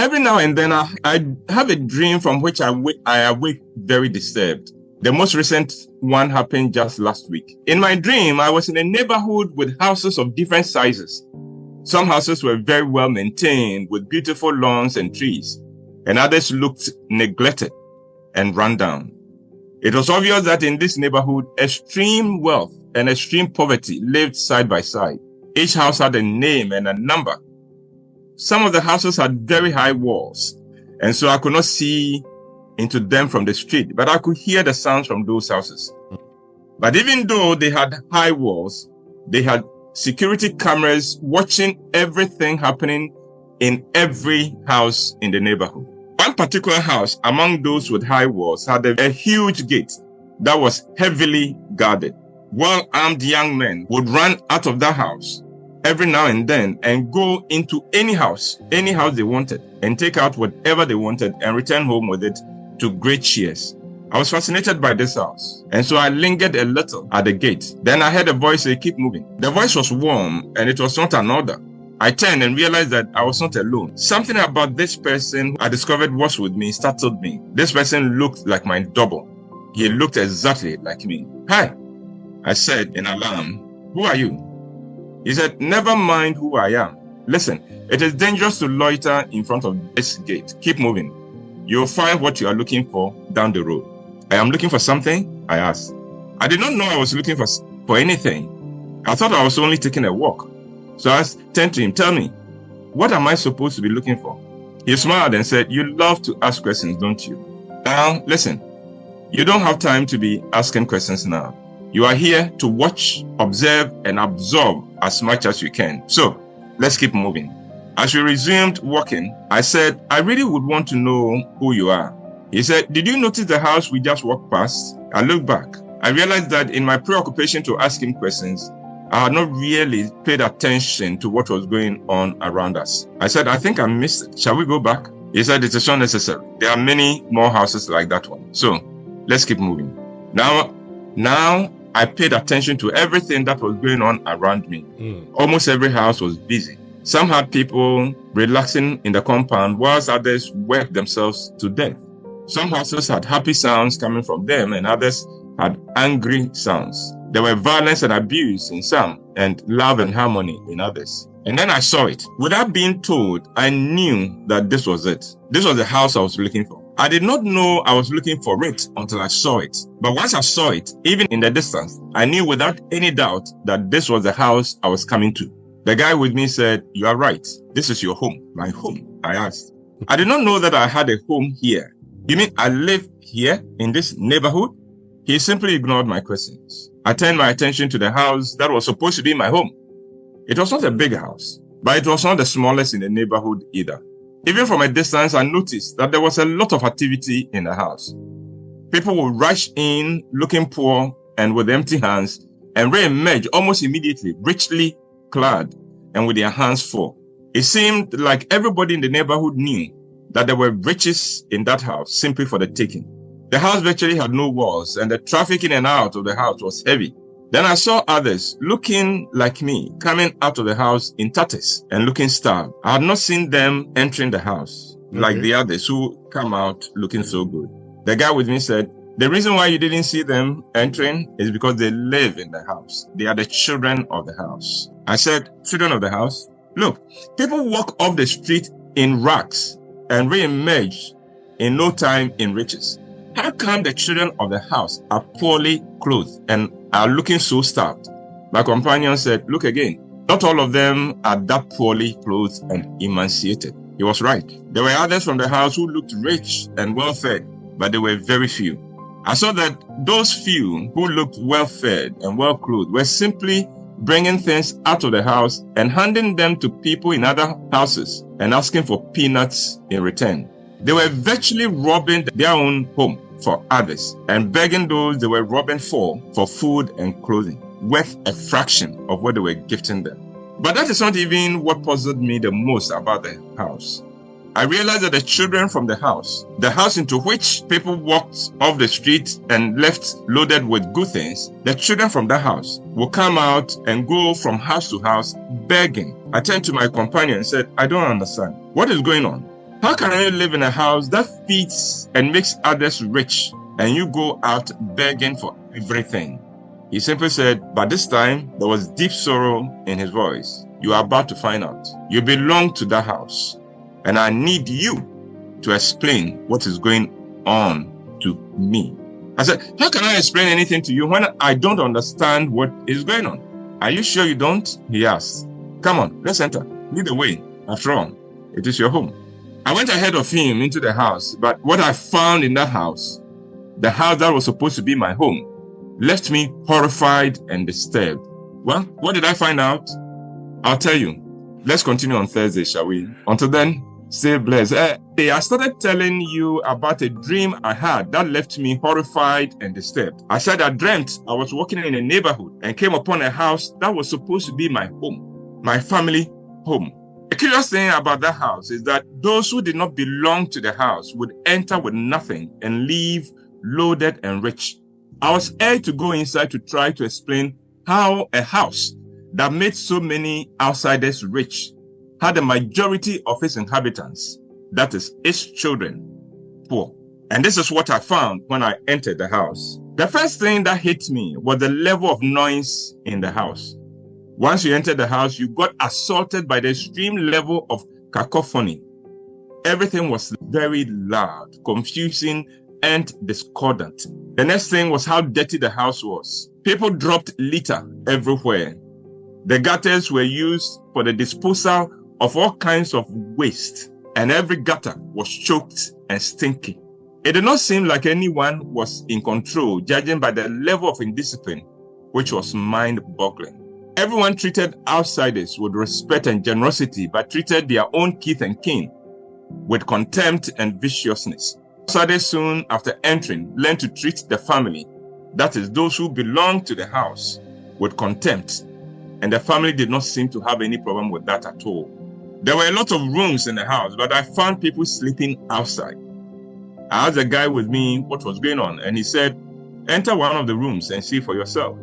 Every now and then I have a dream from which I awake very disturbed. The most recent one happened just last week. In my dream, I was in a neighborhood with houses of different sizes. Some houses were very well maintained with beautiful lawns and trees, and others looked neglected and run down. It was obvious that in this neighborhood, extreme wealth and extreme poverty lived side by side. Each house had a name and a number. Some of the houses had very high walls, and so I could not see into them from the street, but I could hear the sounds from those houses. But even though they had high walls, they had security cameras watching everything happening in every house in the neighborhood. One particular house among those with high walls had a huge gate that was heavily guarded. Well-armed young men would run out of that house every now and then and go into any house they wanted, and take out whatever they wanted and return home with it to great cheers. I was fascinated by this house, and so I lingered a little at the gate. Then I heard a voice say, "Keep moving." The voice was warm, and it was not an order. I turned and realized that I was not alone. Something about this person I discovered was with me startled me. This person looked like my double. He looked exactly like me. "Hi," I said in alarm. "Who are you?" He said, "Never mind who I am. Listen, it is dangerous to loiter in front of this gate. Keep moving. You'll find what you are looking for down the road." "I am looking for something?" I asked. I did not know I was looking for anything. I thought I was only taking a walk. So I turned to him. "Tell me, what am I supposed to be looking for?" He smiled and said, "You love to ask questions, don't you? Now, listen, you don't have time to be asking questions now. You are here to watch, observe, and absorb as much as you can. So, let's keep moving." As we resumed walking, I said, "I really would want to know who you are." He said, "Did you notice the house we just walked past?" I looked back. I realized that in my preoccupation to ask him questions, I had not really paid attention to what was going on around us. I said, "I think I missed it. Shall we go back?" He said, "It is not necessary. There are many more houses like that one. So, let's keep moving." Now I paid attention to everything that was going on around me. Almost every house was busy. Some had people relaxing in the compound, whilst others worked themselves to death. Some houses had happy sounds coming from them, and others had angry sounds. There were violence and abuse in some, and love and harmony in others. And then I saw it. Without being told, I knew that this was it. This was the house I was looking for. I did not know I was looking for it until I saw it. But once I saw it, even in the distance, I knew without any doubt that this was the house I was coming to. The guy with me said, "You are right. This is your home." "My home?" I asked. I did not know that I had a home here. "You mean I live here in this neighborhood?" He simply ignored my questions. I turned my attention to the house that was supposed to be my home. It was not a big house, but it was not the smallest in the neighborhood either. Even from a distance, I noticed that there was a lot of activity in the house. People would rush in looking poor and with empty hands, and re-emerge almost immediately, richly clad and with their hands full. It seemed like everybody in the neighborhood knew that there were riches in that house simply for the taking. The house virtually had no walls, and the traffic in and out of the house was heavy. Then I saw others looking like me coming out of the house in tatters and looking starved. I had not seen them entering the house like the others who come out looking so good. The guy with me said, "The reason why you didn't see them entering is because they live in the house. They are the children of the house." I said, "Children of the house? Look, people walk off the street in rags and re-emerge in no time in riches. How come the children of the house are poorly clothed and are looking so starved?" My companion said, "Look again. Not all of them are that poorly clothed and emaciated." He was right. There were others from the house who looked rich and well-fed, but they were very few. I saw that those few who looked well-fed and well-clothed were simply bringing things out of the house and handing them to people in other houses and asking for peanuts in return. They were virtually robbing their own home for others and begging those they were robbing for food and clothing, worth a fraction of what they were gifting them. But that is not even what puzzled me the most about the house. I realized that the children from the house into which people walked off the street and left loaded with good things, the children from that house will come out and go from house to house begging. I turned to my companion and said, "I don't understand. What is going on?" How can you live in a house that feeds and makes others rich, and you go out begging for everything? He simply said, but this time there was deep sorrow in his voice. You are about to find out. You belong to that house, and I need you to explain what is going on to me. I said, how can I explain anything to you when I don't understand what is going on? Are you sure you don't? He asked. Come on, let's enter. Lead the way. After all, it is your home. I went ahead of him into the house, but what I found in that house, the house that was supposed to be my home, left me horrified and disturbed. Well, what did I find out? I'll tell you. Let's continue on Thursday, shall we? Until then, stay blessed. I started telling you about a dream I had that left me horrified and disturbed. I said I dreamt I was walking in a neighborhood and came upon a house that was supposed to be my home, my family home. The curious thing about that house is that those who did not belong to the house would enter with nothing and leave loaded and rich. I was urged to go inside to try to explain how a house that made so many outsiders rich had the majority of its inhabitants, that is, its children, poor. And this is what I found when I entered the house. The first thing that hit me was the level of noise in the house. Once you entered the house, you got assaulted by the extreme level of cacophony. Everything was very loud, confusing, and discordant. The next thing was how dirty the house was. People dropped litter everywhere. The gutters were used for the disposal of all kinds of waste, and every gutter was choked and stinky. It did not seem like anyone was in control, judging by the level of indiscipline, which was mind-boggling. Everyone treated outsiders with respect and generosity, but treated their own kith and kin with contempt and viciousness. Outsiders soon after entering learned to treat the family, that is, those who belonged to the house, with contempt, and the family did not seem to have any problem with that at all. There were a lot of rooms in the house, but I found people sleeping outside. I asked the guy with me what was going on, and he said, enter one of the rooms and see for yourself.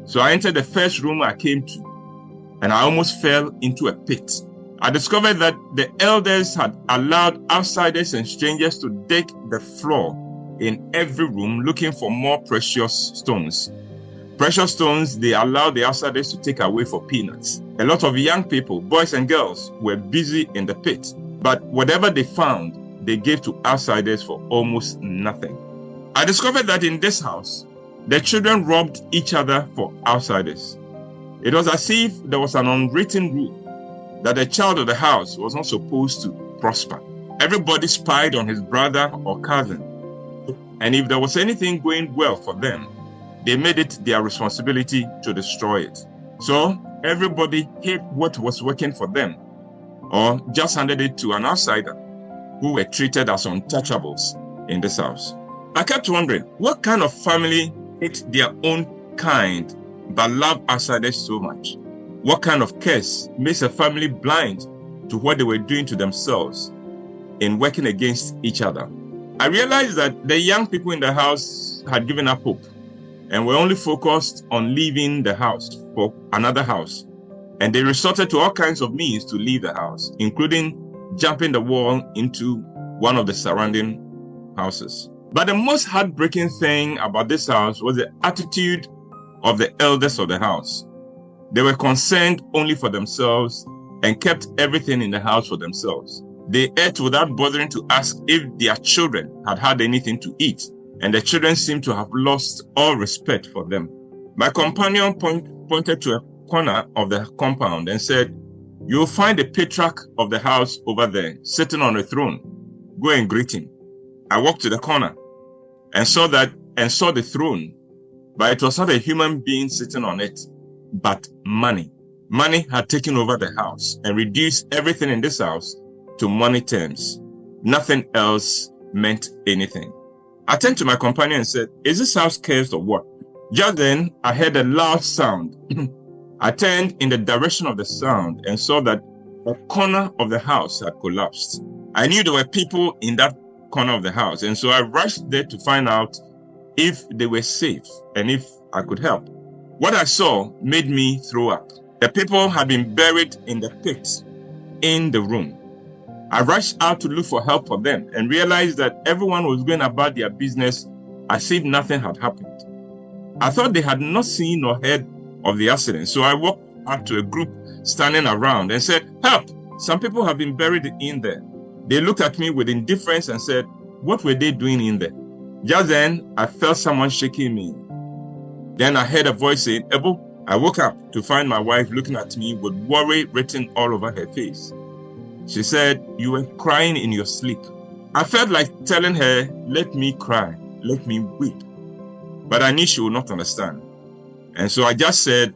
So I entered the first room I came to, and I almost fell into a pit. I discovered that the elders had allowed outsiders and strangers to dig the floor in every room looking for more precious stones. Precious stones they allowed the outsiders to take away for peanuts. A lot of young people, boys and girls, were busy in the pit, but whatever they found, they gave to outsiders for almost nothing. I discovered that in this house, the children robbed each other for outsiders. It was as if there was an unwritten rule that the child of the house was not supposed to prosper. Everybody spied on his brother or cousin, and if there was anything going well for them, they made it their responsibility to destroy it. So everybody hid what was working for them, or just handed it to an outsider who were treated as untouchables in this house. I kept wondering, what kind of family hate their own kind but love outsiders so much? What kind of curse makes a family blind to what they were doing to themselves in working against each other? I realized that the young people in the house had given up hope and were only focused on leaving the house for another house. And they resorted to all kinds of means to leave the house, including jumping the wall into one of the surrounding houses. But the most heartbreaking thing about this house was the attitude of the elders of the house. They were concerned only for themselves and kept everything in the house for themselves. They ate without bothering to ask if their children had had anything to eat, and the children seemed to have lost all respect for them. My companion pointed to a corner of the compound and said, "You'll find the patriarch of the house over there, sitting on a throne. Go and greet him." I walked to the corner and saw the throne, but it was not a human being sitting on it, but money. Money had taken over the house and reduced everything in this house to money terms. Nothing else meant anything. I turned to my companion and said, "Is this house cursed or what?" Just then, I heard a loud sound. I turned in the direction of the sound and saw that a corner of the house had collapsed. I knew there were people in that corner of the house, and so I rushed there to find out if they were safe and if I could help. What I saw made me throw up. The people had been buried in the pit in the room. I rushed out to look for help for them and realized that everyone was going about their business as if nothing had happened. I thought they had not seen or heard of the accident, so I walked up to a group standing around and said, "Help! Some people have been buried in there." They looked at me with indifference and said, "What were they doing in there?" Just then, I felt someone shaking me. Then I heard a voice saying, "Ebo." I woke up to find my wife looking at me with worry written all over her face. She said, "You were crying in your sleep." I felt like telling her, "Let me cry, let me weep." But I knew she would not understand. And so I just said,